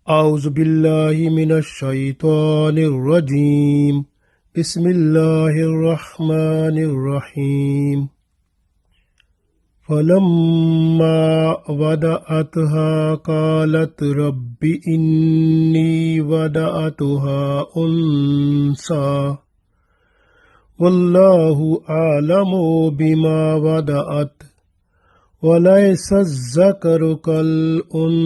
أعوذ بالله من الشيطان الرجيم. بسم الله الرحمن الرحيم. فلما وضعتها قالت رب إني وضعتها أنثى والله أعلم بما وضعت وليس الذكر كالأنثى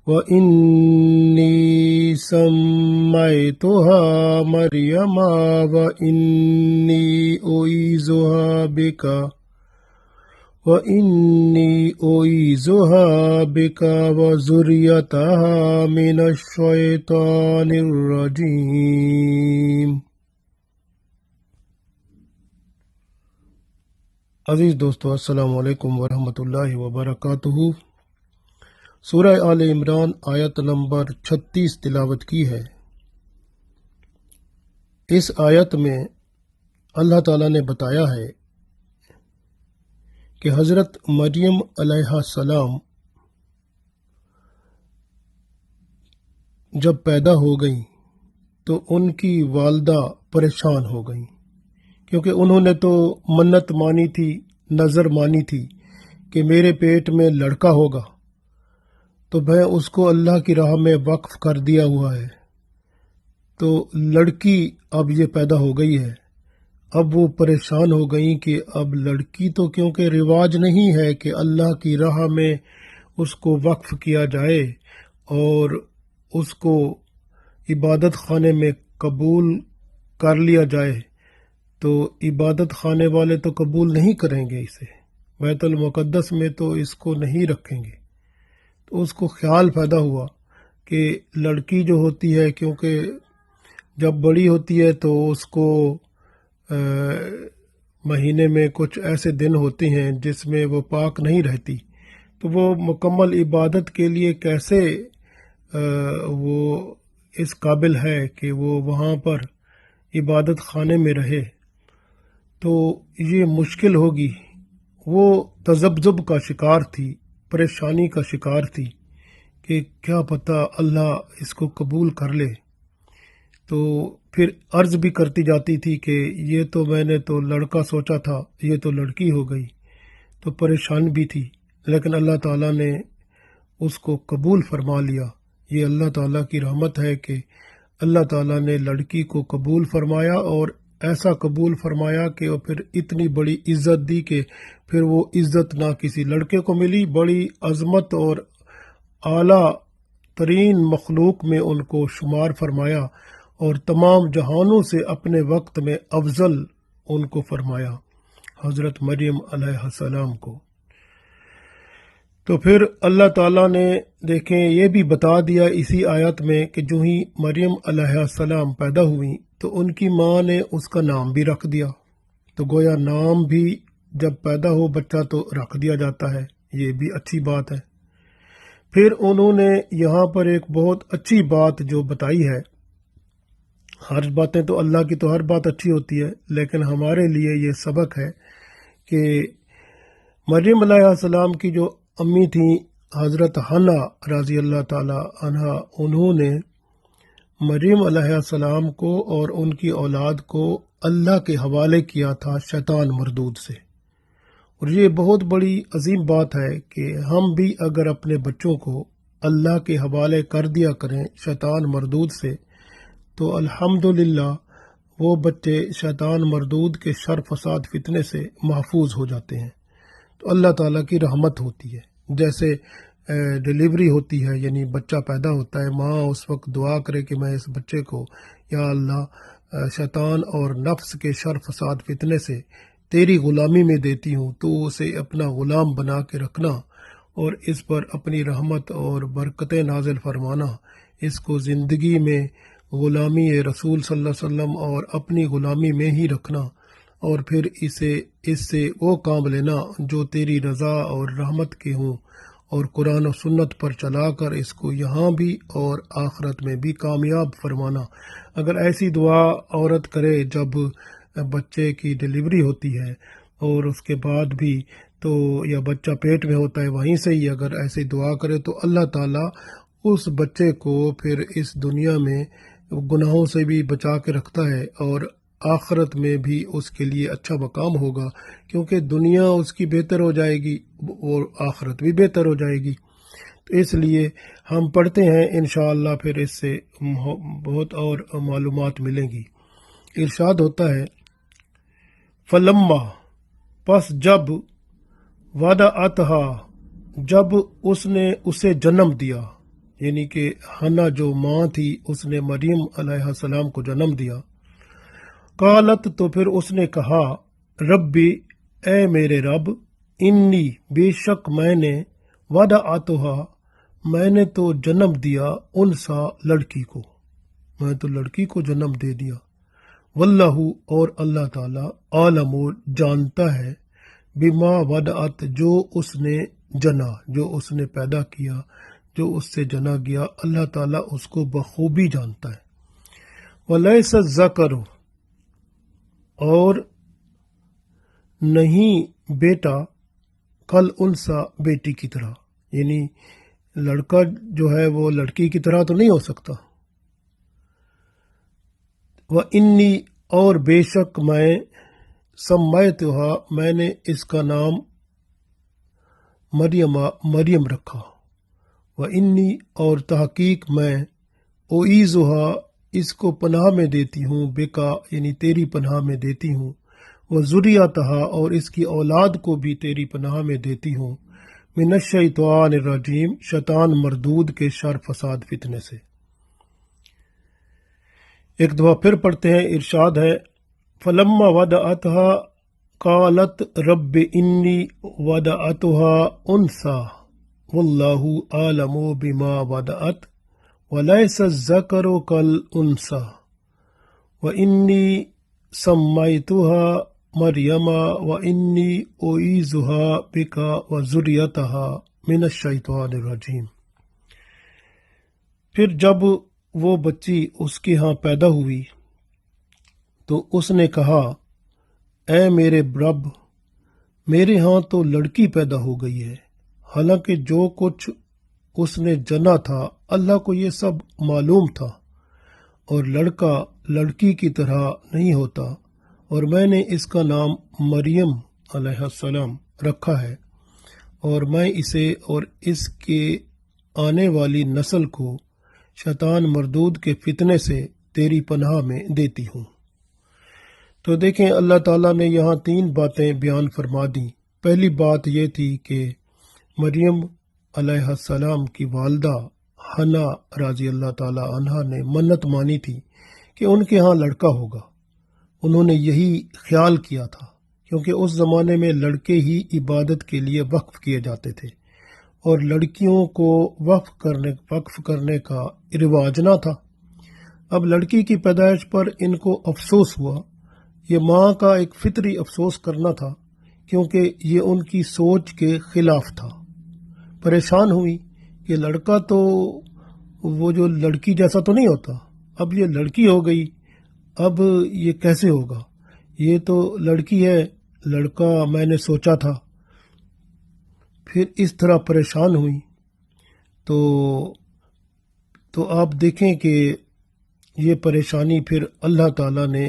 وإني سميتها مريم وإني أعيذها بك وذريتها من الشيطان الرجيم. عزیز دوستو، السلام علیکم ورحمۃ اللہ وبرکاتہ۔ سورہ آل عمران آیت نمبر 36 تلاوت کی ہے۔ اس آیت میں اللہ تعالیٰ نے بتایا ہے کہ حضرت مریم علیہ السلام جب پیدا ہو گئیں تو ان کی والدہ پریشان ہو گئیں، کیونکہ انہوں نے تو منت مانی تھی، نظر مانی تھی کہ میرے پیٹ میں لڑکا ہوگا تو میں اس کو اللہ کی راہ میں وقف کر دیا ہوا ہے، تو لڑکی اب یہ پیدا ہو گئی ہے۔ اب وہ پریشان ہو گئیں کہ اب لڑکی تو کیونکہ رواج نہیں ہے کہ اللہ کی راہ میں اس کو وقف کیا جائے اور اس کو عبادت خانے میں قبول کر لیا جائے، تو عبادت خانے والے تو قبول نہیں کریں گے اسے، بیت المقدس میں تو اس کو نہیں رکھیں گے۔ تو اس کو خیال پیدا ہوا کہ لڑکی جو ہوتی ہے، کیونکہ جب بڑی ہوتی ہے تو اس کو مہینے میں کچھ ایسے دن ہوتے ہیں جس میں وہ پاک نہیں رہتی، تو وہ مکمل عبادت کے لیے کیسے وہ اس قابل ہے کہ وہ وہاں پر عبادت خانے میں رہے، تو یہ مشکل ہوگی۔ وہ تذبذب کا شکار تھی، پریشانی کا شکار تھی کہ کیا پتہ اللہ اس کو قبول کر لے، تو پھر عرض بھی کرتی جاتی تھی کہ یہ تو میں نے تو لڑکا سوچا تھا، یہ تو لڑکی ہو گئی، تو پریشان بھی تھی، لیکن اللہ تعالیٰ نے اس کو قبول فرما لیا۔ یہ اللہ تعالیٰ کی رحمت ہے کہ اللہ تعالیٰ نے لڑکی کو قبول فرمایا، اور ایسا قبول فرمایا کہ وہ پھر اتنی بڑی عزت دی کہ پھر وہ عزت نہ کسی لڑکے کو ملی، بڑی عظمت اور اعلیٰ ترین مخلوق میں ان کو شمار فرمایا، اور تمام جہانوں سے اپنے وقت میں افضل ان کو فرمایا، حضرت مریم علیہ السلام کو۔ تو پھر اللہ تعالیٰ نے دیکھیں یہ بھی بتا دیا اسی آیت میں کہ جو ہی مریم علیہ السلام پیدا ہوئیں تو ان کی ماں نے اس کا نام بھی رکھ دیا، تو گویا نام بھی جب پیدا ہو بچہ تو رکھ دیا جاتا ہے، یہ بھی اچھی بات ہے۔ پھر انہوں نے یہاں پر ایک بہت اچھی بات جو بتائی ہے، ہر باتیں تو اللہ کی تو ہر بات اچھی ہوتی ہے، لیکن ہمارے لیے یہ سبق ہے کہ مریم علیہ السلام کی جو امی تھیں حضرت حنا رضی اللہ تعالی عنہا، انہوں نے مریم علیہ السلام کو اور ان کی اولاد کو اللہ کے حوالے کیا تھا شیطان مردود سے۔ اور یہ بہت بڑی عظیم بات ہے کہ ہم بھی اگر اپنے بچوں کو اللہ کے حوالے کر دیا کریں شیطان مردود سے، تو الحمدللہ وہ بچے شیطان مردود کے شر فساد فتنے سے محفوظ ہو جاتے ہیں۔ تو اللہ تعالیٰ کی رحمت ہوتی ہے، جیسے ڈیلیوری ہوتی ہے، یعنی بچہ پیدا ہوتا ہے، ماں اس وقت دعا کرے کہ میں اس بچے کو یا اللہ شیطان اور نفس کے شر فساد فتنے سے تیری غلامی میں دیتی ہوں، تو اسے اپنا غلام بنا کے رکھنا اور اس پر اپنی رحمت اور برکتیں نازل فرمانا، اس کو زندگی میں غلامی رسول صلی اللہ علیہ وسلم اور اپنی غلامی میں ہی رکھنا، اور پھر اس سے وہ کام لینا جو تیری رضا اور رحمت کے ہوں، اور قرآن و سنت پر چلا کر اس کو یہاں بھی اور آخرت میں بھی کامیاب فرمانا۔ اگر ایسی دعا عورت کرے جب بچے کی ڈیلیوری ہوتی ہے اور اس کے بعد بھی، تو یا بچہ پیٹ میں ہوتا ہے وہیں سے ہی اگر ایسی دعا کرے تو اللہ تعالیٰ اس بچے کو پھر اس دنیا میں گناہوں سے بھی بچا کے رکھتا ہے، اور آخرت میں بھی اس کے لیے اچھا مقام ہوگا، کیونکہ دنیا اس کی بہتر ہو جائے گی اور آخرت بھی بہتر ہو جائے گی۔ تو اس لیے ہم پڑھتے ہیں انشاءاللہ، پھر اس سے بہت اور معلومات ملیں گی۔ ارشاد ہوتا ہے فلما، پس جب، وضعتھا، جب اس نے اسے جنم دیا، یعنی کہ حنا جو ماں تھی اس نے مریم علیہ السلام کو جنم دیا، قالت، تو پھر اس نے کہا، ربی، اے میرے رب، انی، بے شک میں نے، وضعتھا، میں نے تو جنم دیا، انسا، لڑکی کو، میں تو لڑکی کو جنم دے دیا، واللہ، اور اللہ تعالی، عالم، جانتا ہے، بما وضعت، جو اس نے جنا، جو اس نے پیدا کیا، جو اس سے جنا گیا، اللہ تعالیٰ اس کو بخوبی جانتا ہے۔ ولیس الذکر، اور نہیں بیٹا، کل انسا، بیٹی کی طرح، یعنی لڑکا جو ہے وہ لڑکی کی طرح تو نہیں ہو سکتا۔ وانی، اور بے شک میں، سمیتھا، میں نے اس کا نام مریم رکھا، وانی، اور تحقیق میں، اعیذھا، اس کو پناہ میں دیتی ہوں، بکا، یعنی تیری پناہ میں دیتی ہوں، وذریتھا، اور اس کی اولاد کو بھی تیری پناہ میں دیتی ہوں، من الشیطان الرجیم، شیطان مردود کے شر، فساد، فتنے سے۔ ایک دفعہ پھر پڑھتے ہیں، ارشاد ہے فلما وضعتھا قالت رب انی وضعتھا انثی واللہ اعلم بما وضعت ولیس الذکر کالانثی وانی سمیتھا مریم وانی اعیذھا بک وذریتھا من الشیطان الرجیم۔ پھر جب وہ بچی اس کے ہاں پیدا ہوئی تو اس نے کہا، اے میرے رب، میرے ہاں تو لڑکی پیدا ہو گئی ہے، حالانکہ جو کچھ اس نے جنا تھا اللہ کو یہ سب معلوم تھا، اور لڑکا لڑکی کی طرح نہیں ہوتا، اور میں نے اس کا نام مریم علیہ السلام رکھا ہے، اور میں اسے اور اس کے آنے والی نسل کو شیطان مردود کے فتنے سے تیری پناہ میں دیتی ہوں۔ تو دیکھیں اللہ تعالیٰ نے یہاں 3 باتیں بیان فرما دیں۔ پہلی بات یہ تھی کہ مریم علیہ السلام کی والدہ حنا رضی اللہ تعالیٰ عنہا نے منت مانی تھی کہ ان کے ہاں لڑکا ہوگا، انہوں نے یہی خیال کیا تھا، کیونکہ اس زمانے میں لڑکے ہی عبادت کے لیے وقف کیے جاتے تھے، اور لڑکیوں کو وقف کرنے کا رواج نہ تھا۔ اب لڑکی کی پیدائش پر ان کو افسوس ہوا، یہ ماں کا ایک فطری افسوس کرنا تھا، کیونکہ یہ ان کی سوچ کے خلاف تھا۔ پریشان ہوئی کہ لڑکا تو وہ جو لڑکی جیسا تو نہیں ہوتا، اب یہ لڑکی ہو گئی، اب یہ کیسے ہوگا، یہ تو لڑکی ہے، لڑکا میں نے سوچا تھا۔ پھر اس طرح پریشان ہوئی تو آپ دیکھیں کہ یہ پریشانی پھر اللہ تعالیٰ نے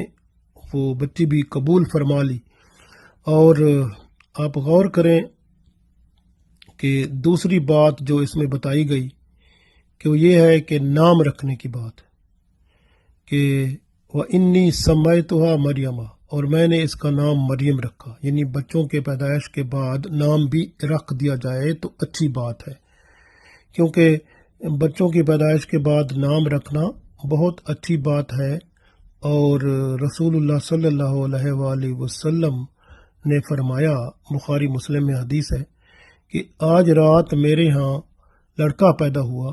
وہ بچی بھی قبول فرما لی۔ اور آپ غور کریں کہ دوسری بات جو اس میں بتائی گئی کہ وہ یہ ہے کہ نام رکھنے کی بات، کہ وَإِنِّي سَمَّيْتُهَا مَرْيَمَ، اور میں نے اس کا نام مریم رکھا، یعنی بچوں کے پیدائش کے بعد نام بھی رکھ دیا جائے تو اچھی بات ہے، کیونکہ بچوں کی پیدائش کے بعد نام رکھنا بہت اچھی بات ہے۔ اور رسول اللہ صلی اللہ علیہ وآلہ وسلم نے فرمایا، بخاری مسلم میں حدیث ہے، کہ آج رات میرے ہاں لڑکا پیدا ہوا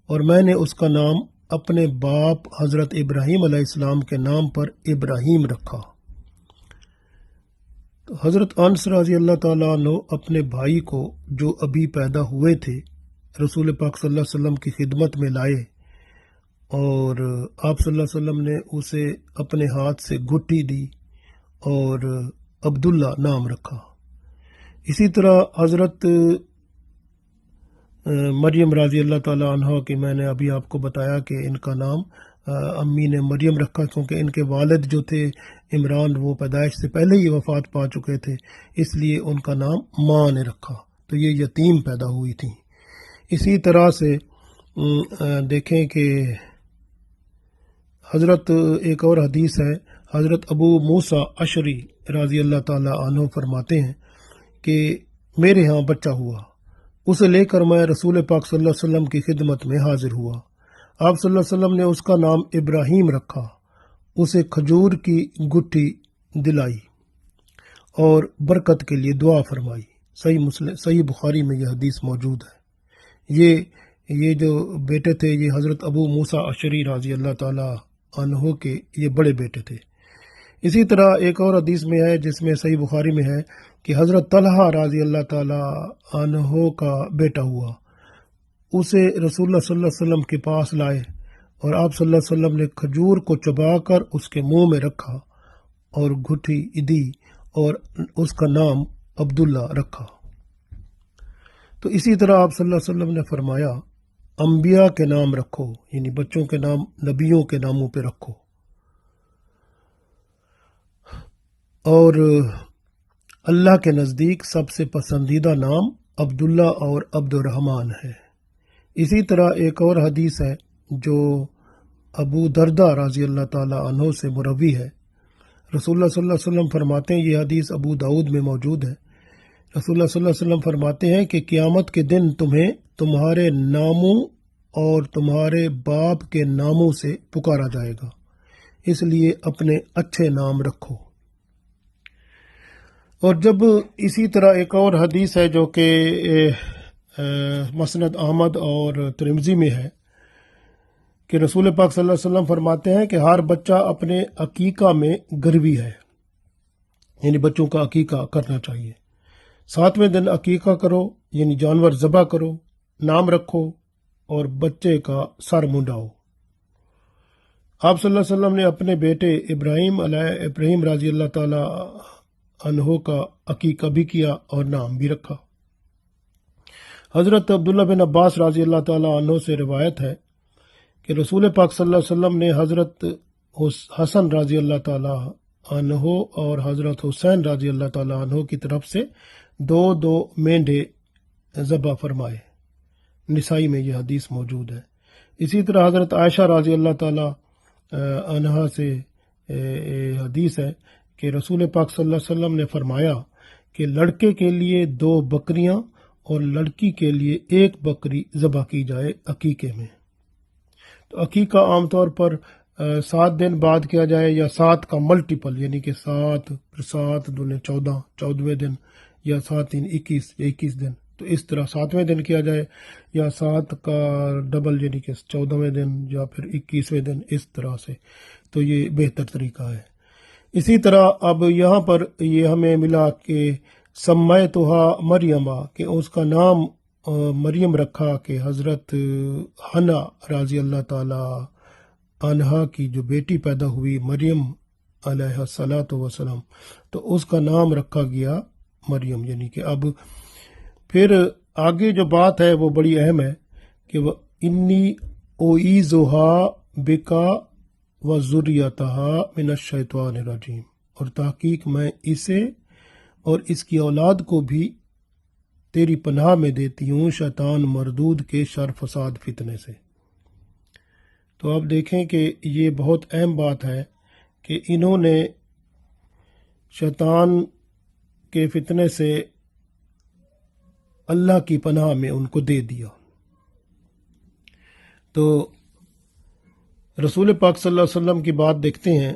اور میں نے اس کا نام اپنے باپ حضرت ابراہیم علیہ السلام کے نام پر ابراہیم رکھا۔ تو حضرت انس رضی اللہ تعالیٰ عنہ اپنے بھائی کو جو ابھی پیدا ہوئے تھے رسول پاک صلی اللہ علیہ وسلم کی خدمت میں لائے، اور آپ صلی اللہ علیہ وسلم نے اسے اپنے ہاتھ سے گھٹی دی اور عبداللہ نام رکھا۔ اسی طرح حضرت مریم رضی اللہ تعالیٰ عنہ کی میں نے ابھی آپ کو بتایا کہ ان کا نام امی نے مریم رکھا، کیونکہ ان کے والد جو تھے عمران وہ پیدائش سے پہلے ہی وفات پا چکے تھے، اس لیے ان کا نام ماں نے رکھا، تو یہ یتیم پیدا ہوئی تھیں۔ اسی طرح سے دیکھیں کہ حضرت ایک اور حدیث ہے، حضرت ابو موسیٰ اشعری رضی اللہ تعالیٰ عنہ فرماتے ہیں کہ میرے ہاں بچہ ہوا، اسے لے کر میں رسول پاک صلی اللہ علیہ وسلم کی خدمت میں حاضر ہوا۔ آپ صلی اللہ علیہ وسلم نے اس کا نام ابراہیم رکھا، اسے کھجور کی گٹھی دلائی اور برکت کے لیے دعا فرمائی۔ صحیح بخاری میں یہ حدیث موجود ہے۔ یہ جو بیٹے تھے یہ حضرت ابو موسیٰ اشعری رضی اللہ تعالیٰ عنہ کے یہ بڑے بیٹے تھے۔ اسی طرح ایک اور حدیث میں ہے جس میں صحیح بخاری میں ہے کہ حضرت طلحہ رضی اللہ تعالیٰ عنہ کا بیٹا ہوا، اسے رسول اللہ صلی اللہ علیہ وسلم کے پاس لائے اور آپ صلی اللہ علیہ وسلم نے کھجور کو چبا کر اس کے منہ میں رکھا اور گٹھی دی اور اس کا نام عبداللہ رکھا۔ تو اسی طرح آپ صلی اللہ علیہ وسلم نے فرمایا انبیاء کے نام رکھو، یعنی بچوں کے نام نبیوں کے ناموں پہ رکھو، اور اللہ کے نزدیک سب سے پسندیدہ نام عبداللہ اور عبد الرحمن ہے۔ اسی طرح ایک اور حدیث ہے جو ابو دردہ رضی اللہ تعالیٰ عنہ سے مروی ہے۔ رسول اللہ صلی اللہ علیہ وسلم فرماتے ہیں، یہ حدیث ابو داؤد میں موجود ہے، رسول اللہ صلی اللہ علیہ وسلم فرماتے ہیں کہ قیامت کے دن تمہیں تمہارے ناموں اور تمہارے باپ کے ناموں سے پکارا جائے گا، اس لیے اپنے اچھے نام رکھو۔ اور جب اسی طرح ایک اور حدیث ہے جو کہ مسند احمد اور ترمذی میں ہے کہ رسول پاک صلی اللہ علیہ وسلم فرماتے ہیں کہ ہر بچہ اپنے عقیقہ میں گروی ہے، یعنی بچوں کا عقیقہ کرنا چاہیے۔ 7ویں دن عقیقہ کرو، یعنی جانور ذبح کرو، نام رکھو اور بچے کا سر منڈاؤ۔ آپ صلی اللہ علیہ وسلم نے اپنے بیٹے ابراہیم رضی اللہ تعالی عنہ کا عقیقہ بھی کیا اور نام بھی رکھا۔ حضرت عبداللہ بن عباس رضی اللہ تعالی عنہ سے روایت ہے کہ رسول پاک صلی اللہ علیہ وسلم نے حضرت حسن رضی اللہ تعالی عنہ اور حضرت حسین رضی اللہ تعالی عنہ کی طرف سے 2 مینڈے ذبح فرمائے۔ نسائی میں یہ حدیث موجود ہے۔ اسی طرح حضرت عائشہ رضی اللہ تعالی عنہا سے حدیث ہے کہ رسول پاک صلی اللہ علیہ وسلم نے فرمایا کہ لڑکے کے لیے 2 بکریاں اور لڑکی کے لیے 1 بکری ذبح کی جائے عقیقے میں۔ تو عقیقہ عام طور پر 7 دن بعد کیا جائے یا 7 کا ملٹیپل، یعنی کہ 7 پھر 7 دنے 14، 14ویں دن، یا 7 3 21 یا 21 دن، تو اس طرح 7ویں دن کیا جائے، یا 7 کا ڈبل یعنی کہ 14ویں دن یا پھر 21ویں دن، اس طرح سے، تو یہ بہتر طریقہ ہے۔ اسی طرح اب یہاں پر یہ ہمیں ملا کہ سمیتھا مریمہ، کہ اس کا نام مریم رکھا، کہ حضرت حنا رضی اللہ تعالی عنہا کی جو بیٹی پیدا ہوئی مریم علیہ الصلاۃ والسلام، تو اس کا نام رکھا گیا مریم، یعنی کہ اب پھر آگے جو بات ہے وہ بڑی اہم ہے کہ وہ انی اعیذھا بکا وذریتھا من الشیطان الرجیم، اور تحقیق میں اسے اور اس کی اولاد کو بھی تیری پناہ میں دیتی ہوں شیطان مردود کے شر فساد فتنے سے۔ تو آپ دیکھیں کہ یہ بہت اہم بات ہے کہ انہوں نے شیطان کے فتنے سے اللہ کی پناہ میں ان کو دے دیا۔ تو رسول پاک صلی اللہ علیہ وسلم کی بات دیکھتے ہیں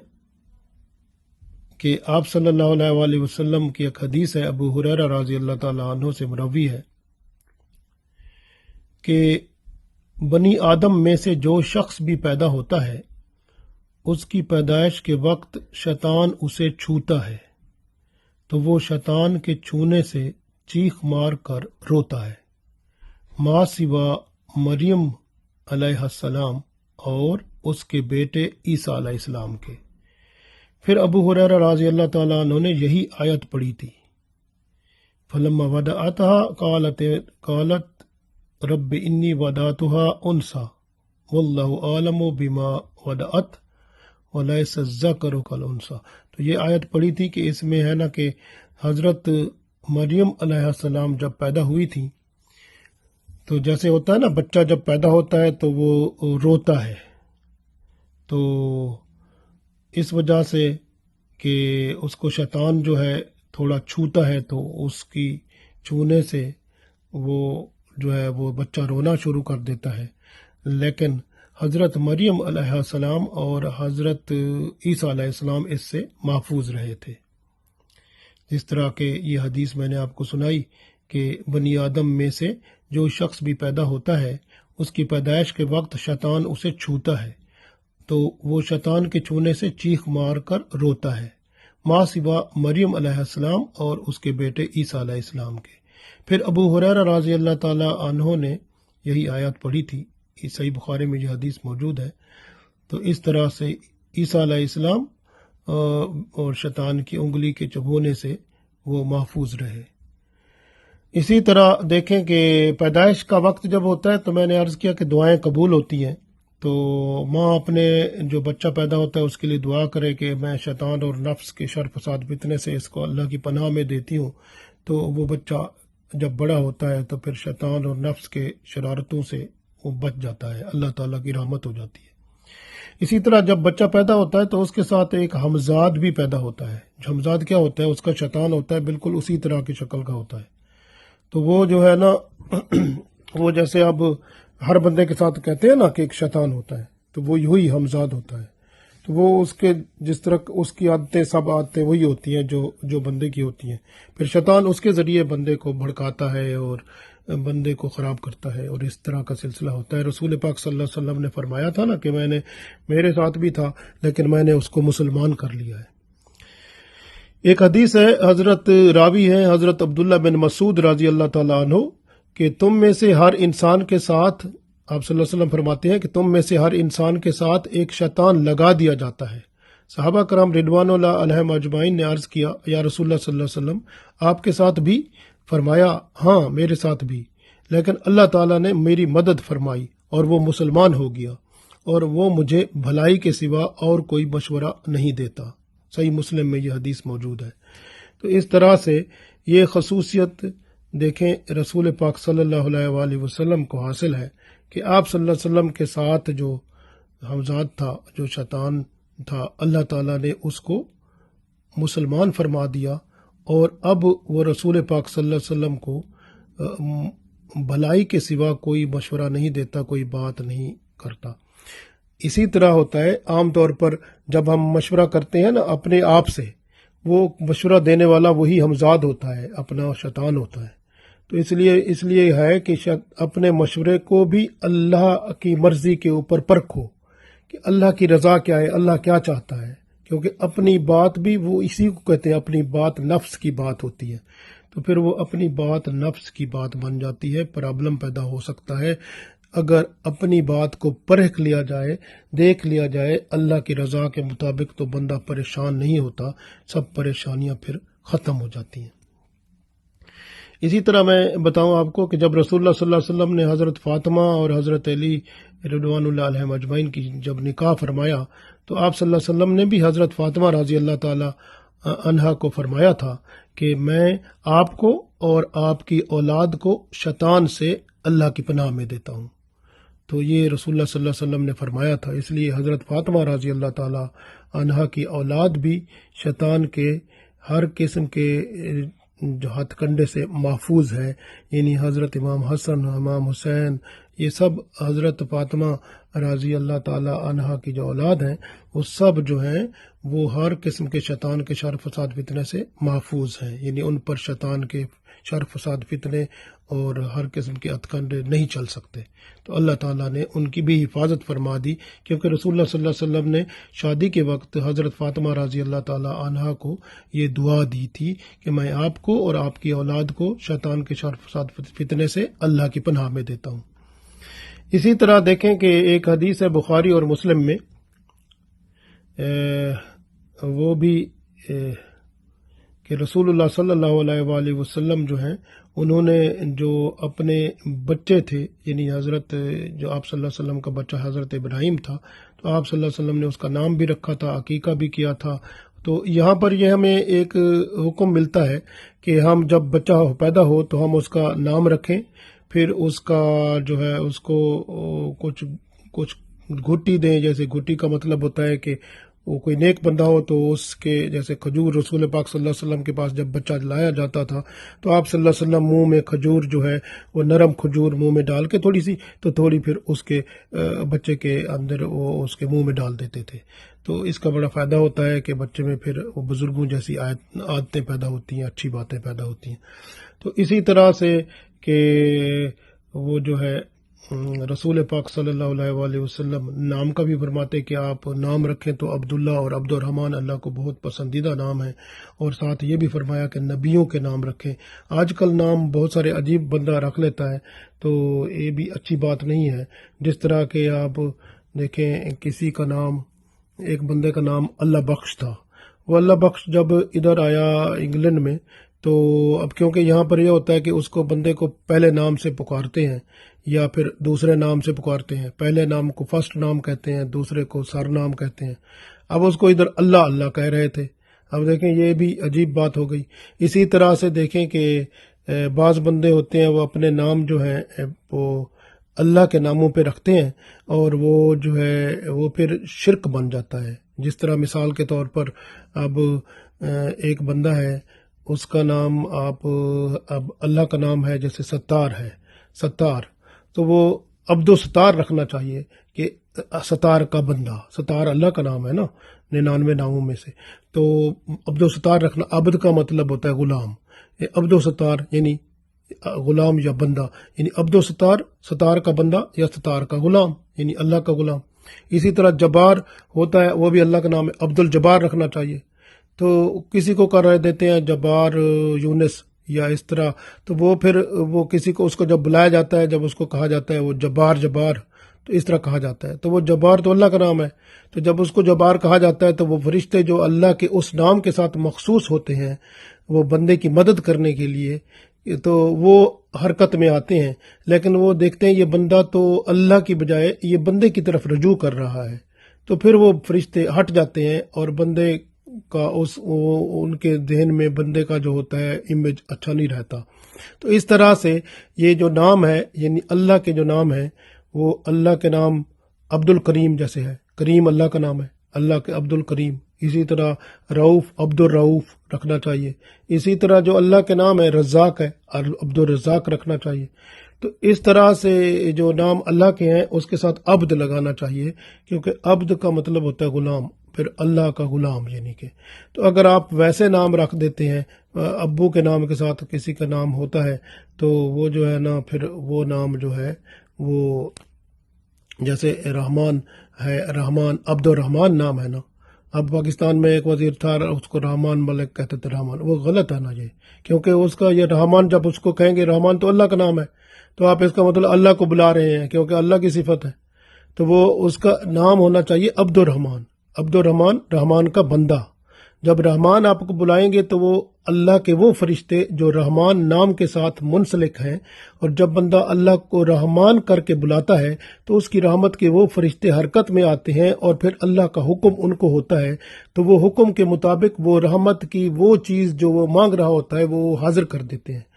کہ آپ صلی اللہ علیہ وآلہ وسلم کی ایک حدیث ہے، ابو ہریرہ رضی اللہ تعالی عنہ سے مروی ہے کہ بنی آدم میں سے جو شخص بھی پیدا ہوتا ہے اس کی پیدائش کے وقت شیطان اسے چھوتا ہے تو وہ شیطان کے چھونے سے چیخ مار کر روتا ہے، ماں سوا مریم علیہ السلام اور اس کے بیٹے عیسیٰ علیہ السلام کے۔ پھر ابو ہریرہ رضی اللہ تعالیٰ عنہ نے یہی آیت پڑھی تھی فلما ودعتها قالت رب انی ودعتها انثى واللہ اعلم بما ودعت ولیس الذکر کالانثی۔ تو یہ آیت پڑھی تھی کہ اس میں ہے نا کہ حضرت مریم علیہ السلام جب پیدا ہوئی تھی تو جیسے ہوتا ہے نا بچہ جب پیدا ہوتا ہے تو وہ روتا ہے، تو اس وجہ سے کہ اس کو شیطان جو ہے تھوڑا چھوتا ہے تو اس کی چھونے سے وہ جو ہے وہ بچہ رونا شروع کر دیتا ہے، لیکن حضرت مریم علیہ السلام اور حضرت عیسیٰ علیہ السلام اس سے محفوظ رہے تھے۔ جس طرح کہ یہ حدیث میں نے آپ کو سنائی کہ بنی آدم میں سے جو شخص بھی پیدا ہوتا ہے اس کی پیدائش کے وقت شیطان اسے چھوتا ہے تو وہ شیطان کے چھونے سے چیخ مار کر روتا ہے، ماں سوا مریم علیہ السلام اور اس کے بیٹے عیسیٰ علیہ السلام کے۔ پھر ابو ہریرہ رضی اللہ تعالیٰ عنہ نے یہی آیات پڑھی تھی، صحیح بخاری میں یہ حدیث موجود ہے۔ تو اس طرح سے عیسیٰ علیہ السلام اور شیطان کی انگلی کے چبھونے سے وہ محفوظ رہے۔ اسی طرح دیکھیں کہ پیدائش کا وقت جب ہوتا ہے تو میں نے عرض کیا کہ دعائیں قبول ہوتی ہیں، تو ماں اپنے جو بچہ پیدا ہوتا ہے اس کے لیے دعا کرے کہ میں شیطان اور نفس کے شر فساد فتنے سے اس کو اللہ کی پناہ میں دیتی ہوں، تو وہ بچہ جب بڑا ہوتا ہے تو پھر شیطان اور نفس کے شرارتوں سے وہ بچ جاتا ہے، اللہ تعالیٰ کی رحمت ہو جاتی ہے۔ اسی طرح جب بچہ پیدا ہوتا ہے تو اس کے ساتھ ایک ہمزاد بھی پیدا ہوتا ہے۔ ہمزاد کیا ہوتا ہے؟ اس کا شیطان ہوتا ہے، بالکل اسی طرح کی شکل کا ہوتا ہے۔ تو وہ جو ہے نا وہ جیسے اب ہر بندے کے ساتھ کہتے ہیں نا کہ ایک شیطان ہوتا ہے، تو وہ یہی ہمزاد ہوتا ہے۔ تو وہ اس کے جس طرح اس کی عادتیں سب عادتیں وہی ہوتی ہیں جو بندے کی ہوتی ہیں، پھر شیطان اس کے ذریعے بندے کو بھڑکاتا ہے اور بندے کو خراب کرتا ہے، اور اس طرح کا سلسلہ ہوتا ہے۔ رسول پاک صلی اللہ علیہ وسلم نے فرمایا تھا نا کہ میرے ساتھ بھی تھا لیکن میں نے اس کو مسلمان کر لیا ہے۔ ایک حدیث ہے، حضرت راوی ہے حضرت عبداللہ بن مسعود رضی اللہ تعالیٰ عنہ کہ تم میں سے ہر انسان کے ساتھ، آپ صلی اللہ علیہ وسلم فرماتے ہیں کہ تم میں سے ہر انسان کے ساتھ ایک شیطان لگا دیا جاتا ہے۔ صحابہ کرام رضوان اللہ علیہم اجمعین نے عرض کیا یا رسول اللہ صلی اللہ علیہ وسلم آپ کے ساتھ بھی؟ فرمایا ہاں میرے ساتھ بھی، لیکن اللہ تعالیٰ نے میری مدد فرمائی اور وہ مسلمان ہو گیا، اور وہ مجھے بھلائی کے سوا اور کوئی مشورہ نہیں دیتا۔ صحیح مسلم میں یہ حدیث موجود ہے۔ تو اس طرح سے یہ خصوصیت دیکھیں رسول پاک صلی اللہ علیہ وآلہ وسلم کو حاصل ہے کہ آپ صلی اللہ علیہ وسلم کے ساتھ جو ہمزاد تھا، جو شیطان تھا، اللہ تعالیٰ نے اس کو مسلمان فرما دیا، اور اب وہ رسول پاک صلی اللہ علیہ وسلم کو بھلائی کے سوا کوئی مشورہ نہیں دیتا، کوئی بات نہیں کرتا۔ اسی طرح ہوتا ہے عام طور پر جب ہم مشورہ کرتے ہیں نا اپنے آپ سے، وہ مشورہ دینے والا وہی ہمزاد ہوتا ہے، اپنا شیطان ہوتا ہے۔ تو اس لیے ہے کہ اپنے مشورے کو بھی اللہ کی مرضی کے اوپر پرکھو کہ اللہ کی رضا کیا ہے، اللہ کیا چاہتا ہے، کیونکہ اپنی بات بھی وہ اسی کو کہتے ہیں، اپنی بات نفس کی بات ہوتی ہے، تو پھر وہ اپنی بات نفس کی بات بن جاتی ہے۔ پرابلم پیدا ہو سکتا ہے اگر اپنی بات کو پرکھ لیا جائے، دیکھ لیا جائے اللہ کی رضا کے مطابق، تو بندہ پریشان نہیں ہوتا، سب پریشانیاں پھر ختم ہو جاتی ہیں۔ اسی طرح میں بتاؤں آپ کو کہ جب رسول اللہ صلی اللہ علیہ وسلم نے حضرت فاطمہ اور حضرت علی رضوان اللہ علیہم اجمعین کی جب نکاح فرمایا تو آپ صلی اللہ علیہ وسلم نے بھی حضرت فاطمہ رضی اللہ تعالی عنہا کو فرمایا تھا کہ میں آپ کو اور آپ کی اولاد کو شیطان سے اللہ کی پناہ میں دیتا ہوں۔ تو یہ رسول اللہ صلی اللہ علیہ وسلم نے فرمایا تھا، اس لیے حضرت فاطمہ رضی اللہ تعالی عنہا کی اولاد بھی شیطان کے ہر قسم کے جو ہتھ کنڈے سے محفوظ ہے، یعنی حضرت امام حسن، امام حسین، یہ سب حضرت فاطمہ رضی اللہ تعالی عنہا کی جو اولاد ہیں وہ سب جو ہیں وہ ہر قسم کے شیطان کے شر فساد فتنے سے محفوظ ہیں، یعنی ان پر شیطان کے شر فساد فتنے اور ہر قسم کے ہتھ کنڈے نہیں چل سکتے۔ تو اللہ تعالیٰ نے ان کی بھی حفاظت فرما دی، کیونکہ رسول اللہ صلی اللہ علیہ وسلم نے شادی کے وقت حضرت فاطمہ رضی اللہ تعالی عنہا کو یہ دعا دی تھی کہ میں آپ کو اور آپ کی اولاد کو شیطان کے شر فساد فتنے سے اللہ کی پناہ میں دیتا ہوں۔ اسی طرح دیکھیں کہ ایک حدیث ہے بخاری اور مسلم میں، وہ بھی کہ رسول اللہ صلی اللہ علیہ وآلہ وسلم جو ہیں انہوں نے جو اپنے بچے تھے، یعنی حضرت جو آپ صلی اللہ علیہ وسلم کا بچہ حضرت ابراہیم تھا، تو آپ صلی اللہ علیہ وسلم نے اس کا نام بھی رکھا تھا، عقیقہ بھی کیا تھا۔ تو یہاں پر یہ ہمیں ایک حکم ملتا ہے کہ ہم جب بچہ پیدا ہو تو ہم اس کا نام رکھیں، پھر اس کا جو ہے اس کو کچھ گھٹی دیں۔ جیسے گھٹی کا مطلب ہوتا ہے کہ وہ کوئی نیک بندہ ہو تو اس کے جیسے کھجور، رسول پاک صلی اللہ علیہ وسلم کے پاس جب بچہ لایا جاتا تھا تو آپ صلی اللہ علیہ وسلم منہ میں کھجور جو ہے وہ نرم کھجور منہ میں ڈال کے تھوڑی سی، تو تھوڑی پھر اس کے بچے کے اندر وہ اس کے منہ میں ڈال دیتے تھے۔ تو اس کا بڑا فائدہ ہوتا ہے کہ بچے میں پھر وہ بزرگوں جیسی عادتیں پیدا ہوتی ہیں، اچھی باتیں پیدا ہوتی ہیں۔ تو اسی طرح سے کہ وہ جو ہے رسول پاک صلی اللہ علیہ وآلہ وسلم نام کا بھی فرماتے کہ آپ نام رکھیں تو عبداللہ اور عبد الرحمن اللہ کو بہت پسندیدہ نام ہے، اور ساتھ یہ بھی فرمایا کہ نبیوں کے نام رکھیں۔ آج کل نام بہت سارے عجیب بندہ رکھ لیتا ہے، تو یہ بھی اچھی بات نہیں ہے۔ جس طرح کہ آپ دیکھیں کسی کا نام، ایک بندے کا نام اللہ بخش تھا، وہ اللہ بخش جب ادھر آیا انگلینڈ میں تو اب کیونکہ یہاں پر یہ ہوتا ہے کہ اس کو بندے کو پہلے نام سے پکارتے ہیں یا پھر دوسرے نام سے پکارتے ہیں، پہلے نام کو فرسٹ نام کہتے ہیں، دوسرے کو سر نام کہتے ہیں۔ اب اس کو ادھر اللہ اللہ کہہ رہے تھے، اب دیکھیں یہ بھی عجیب بات ہو گئی۔ اسی طرح سے دیکھیں کہ بعض بندے ہوتے ہیں وہ اپنے نام جو ہیں وہ اللہ کے ناموں پہ رکھتے ہیں، اور وہ جو ہے وہ پھر شرک بن جاتا ہے۔ جس طرح مثال کے طور پر اب ایک بندہ ہے، اس کا نام اب اللہ کا نام ہے جیسے ستار ہے، ستار، تو وہ عبد و ستار رکھنا چاہیے کہ ستار کا بندہ، ستار اللہ کا نام ہے نا 99 ناموں میں سے، تو عبد و ستار رکھنا۔ عبد کا مطلب ہوتا ہے غلام، عبد و ستار یعنی غلام یا بندہ، یعنی عبد و ستار، ستار کا بندہ یا ستار کا غلام یعنی اللہ کا غلام۔ اسی طرح جبار ہوتا ہے، وہ بھی اللہ کا نام ہے، عبد الجبار رکھنا چاہیے۔ تو کسی کو کر دیتے ہیں جبار یونس یا اس طرح، تو وہ پھر وہ کسی کو اس کو جب بلایا جاتا ہے، جب اس کو کہا جاتا ہے وہ جبار جبار، تو اس طرح کہا جاتا ہے۔ تو وہ جبار تو اللہ کا نام ہے، تو جب اس کو جبار کہا جاتا ہے تو وہ فرشتے جو اللہ کے اس نام کے ساتھ مخصوص ہوتے ہیں وہ بندے کی مدد کرنے کے لیے، تو وہ حرکت میں آتے ہیں، لیکن وہ دیکھتے ہیں یہ بندہ تو اللہ کی بجائے یہ بندے کی طرف رجوع کر رہا ہے، تو پھر وہ فرشتے ہٹ جاتے ہیں، اور بندے کا ان کے ذہن میں بندے کا جو ہوتا ہے امیج اچھا نہیں رہتا۔ تو اس طرح سے یہ جو نام ہے یعنی اللہ کے جو نام ہے وہ اللہ کے نام عبد الکریم جیسے ہے، کریم اللہ کا نام ہے، اللہ کے عبد الکریم۔ اسی طرح رعوف عبد الرعوف رکھنا چاہیے۔ اسی طرح جو اللہ کے نام ہے رزاق ہے، عبد الرزاق رکھنا چاہیے۔ تو اس طرح سے جو نام اللہ کے ہیں اس کے ساتھ عبد لگانا چاہیے، کیونکہ عبد کا مطلب ہوتا ہے غلام، پھر اللہ کا غلام یعنی کہ۔ تو اگر آپ ویسے نام رکھ دیتے ہیں، ابو کے نام کے ساتھ کسی کا نام ہوتا ہے، تو وہ جو ہے نا پھر وہ نام جو ہے وہ جیسے رحمان ہے، رحمان عبد الرحمان نام ہے نا۔ اب پاکستان میں ایک وزیر تھا، اس کو رحمان ملک کہتے تھے، رحمان، وہ غلط ہے نا یہ، کیونکہ اس کا یہ رحمان جب اس کو کہیں گے رحمان تو اللہ کا نام ہے، تو آپ اس کا مطلب اللہ کو بلا رہے ہیں کیونکہ اللہ کی صفت ہے، تو وہ اس کا نام ہونا چاہیے عبد الرحمان۔ عبد الرحمان رحمان کا بندہ۔ جب رحمان آپ کو بلائیں گے تو وہ اللہ کے وہ فرشتے جو رحمان نام کے ساتھ منسلک ہیں، اور جب بندہ اللہ کو رحمان کر کے بلاتا ہے تو اس کی رحمت کے وہ فرشتے حرکت میں آتے ہیں، اور پھر اللہ کا حکم ان کو ہوتا ہے، تو وہ حکم کے مطابق وہ رحمت کی وہ چیز جو وہ مانگ رہا ہوتا ہے وہ حاضر کر دیتے ہیں۔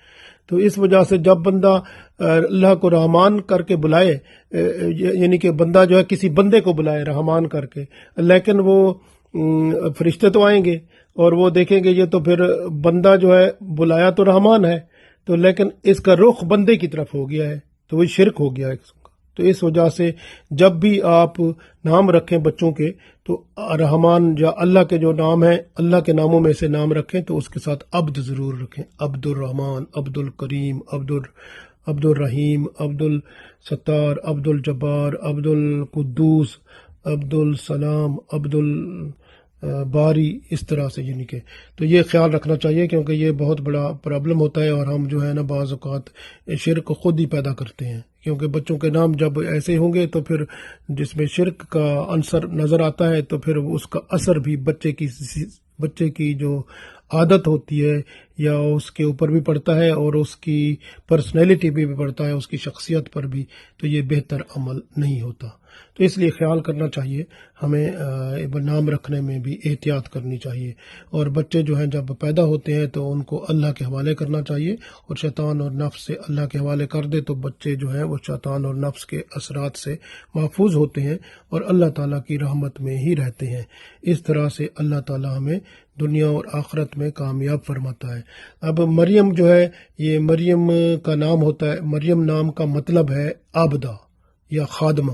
تو اس وجہ سے جب بندہ اللہ کو رحمان کر کے بلائے، یعنی کہ بندہ جو ہے کسی بندے کو بلائے رحمان کر کے، لیکن وہ فرشتے تو آئیں گے اور وہ دیکھیں گے یہ تو پھر بندہ جو ہے بلایا تو رحمان ہے، تو لیکن اس کا رخ بندے کی طرف ہو گیا ہے، تو وہ شرک ہو گیا ہے اس کا۔ تو اس وجہ سے جب بھی آپ نام رکھیں بچوں کے تو رحمان یا اللہ کے جو نام ہیں، اللہ کے ناموں میں سے نام رکھیں تو اس کے ساتھ عبد ضرور رکھیں، عبد الرحمان، عبد الکریم، عبد الرحیم، عبد الستار، عبد الجبار، عبد القدوس، عبد السلام، عبد الباری، اس طرح سے یعنی کہ تو یہ خیال رکھنا چاہیے، کیونکہ یہ بہت بڑا پرابلم ہوتا ہے، اور ہم جو ہے نا بعض اوقات شرک خود ہی پیدا کرتے ہیں، کیونکہ بچوں کے نام جب ایسے ہوں گے تو پھر جس میں شرک کا عنصر نظر آتا ہے تو پھر اس کا اثر بھی بچے کی جو عادت ہوتی ہے یا اس کے اوپر بھی پڑتا ہے اور اس کی پرسنالٹی پہ بھی پڑتا ہے، اس کی شخصیت پر بھی، تو یہ بہتر عمل نہیں ہوتا۔ تو اس لیے خیال کرنا چاہیے ہمیں، نام رکھنے میں بھی احتیاط کرنی چاہیے، اور بچے جو ہیں جب پیدا ہوتے ہیں تو ان کو اللہ کے حوالے کرنا چاہیے، اور شیطان اور نفس سے اللہ کے حوالے کر دے تو بچے جو ہیں وہ شیطان اور نفس کے اثرات سے محفوظ ہوتے ہیں اور اللہ تعالیٰ کی رحمت میں ہی رہتے ہیں۔ اس طرح سے اللہ تعالیٰ ہمیں دنیا اور آخرت میں کامیاب فرماتا ہے۔ اب مریم جو ہے، یہ مریم کا نام ہوتا ہے، مریم نام کا مطلب ہے عابدہ یا خادمہ،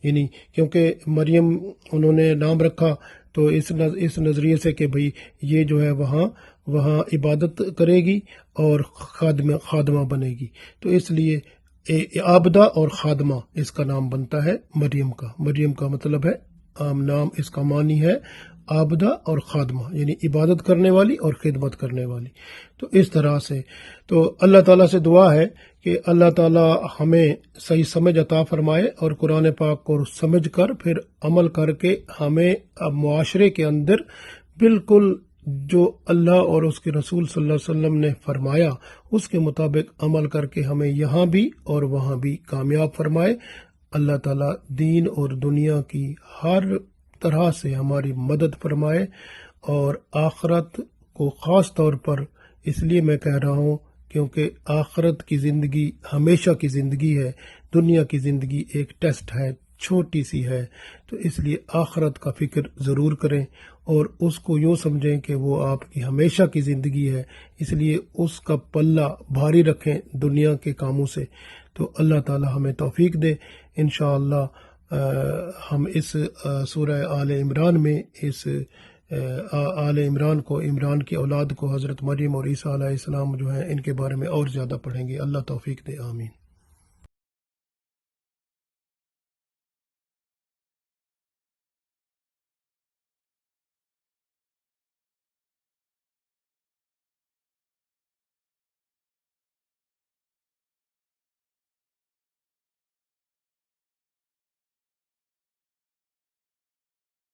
یعنی کیونکہ مریم انہوں نے نام رکھا تو اس نظریے سے کہ بھئی یہ جو ہے وہاں عبادت کرے گی اور خادمہ بنے گی، تو اس لیے عابدہ اور خادمہ اس کا نام بنتا ہے مریم کا۔ مریم کا مطلب ہے، عام نام اس کا معنی ہے عابدہ اور خادمہ، یعنی عبادت کرنے والی اور خدمت کرنے والی۔ تو اس طرح سے تو اللہ تعالیٰ سے دعا ہے کہ اللہ تعالیٰ ہمیں صحیح سمجھ عطا فرمائے، اور قرآن پاک کو سمجھ کر پھر عمل کر کے ہمیں اب معاشرے کے اندر بالکل جو اللہ اور اس کے رسول صلی اللہ علیہ وسلم نے فرمایا اس کے مطابق عمل کر کے ہمیں یہاں بھی اور وہاں بھی کامیاب فرمائے۔ اللہ تعالیٰ دین اور دنیا کی ہر طرح سے ہماری مدد فرمائے، اور آخرت کو خاص طور پر اس لیے میں کہہ رہا ہوں کیونکہ آخرت کی زندگی ہمیشہ کی زندگی ہے، دنیا کی زندگی ایک ٹیسٹ ہے، چھوٹی سی ہے، تو اس لیے آخرت کا فکر ضرور کریں اور اس کو یوں سمجھیں کہ وہ آپ کی ہمیشہ کی زندگی ہے، اس لیے اس کا پلہ بھاری رکھیں دنیا کے کاموں سے۔ تو اللہ تعالی ہمیں توفیق دے۔ انشاءاللہ ہم اس سورہ آل عمران میں اس آل عمران کو، عمران کی اولاد کو، حضرت مریم اور عیسیٰ علیہ السلام جو ہیں ان کے بارے میں اور زیادہ پڑھیں گے۔ اللہ توفیق دے، آمین۔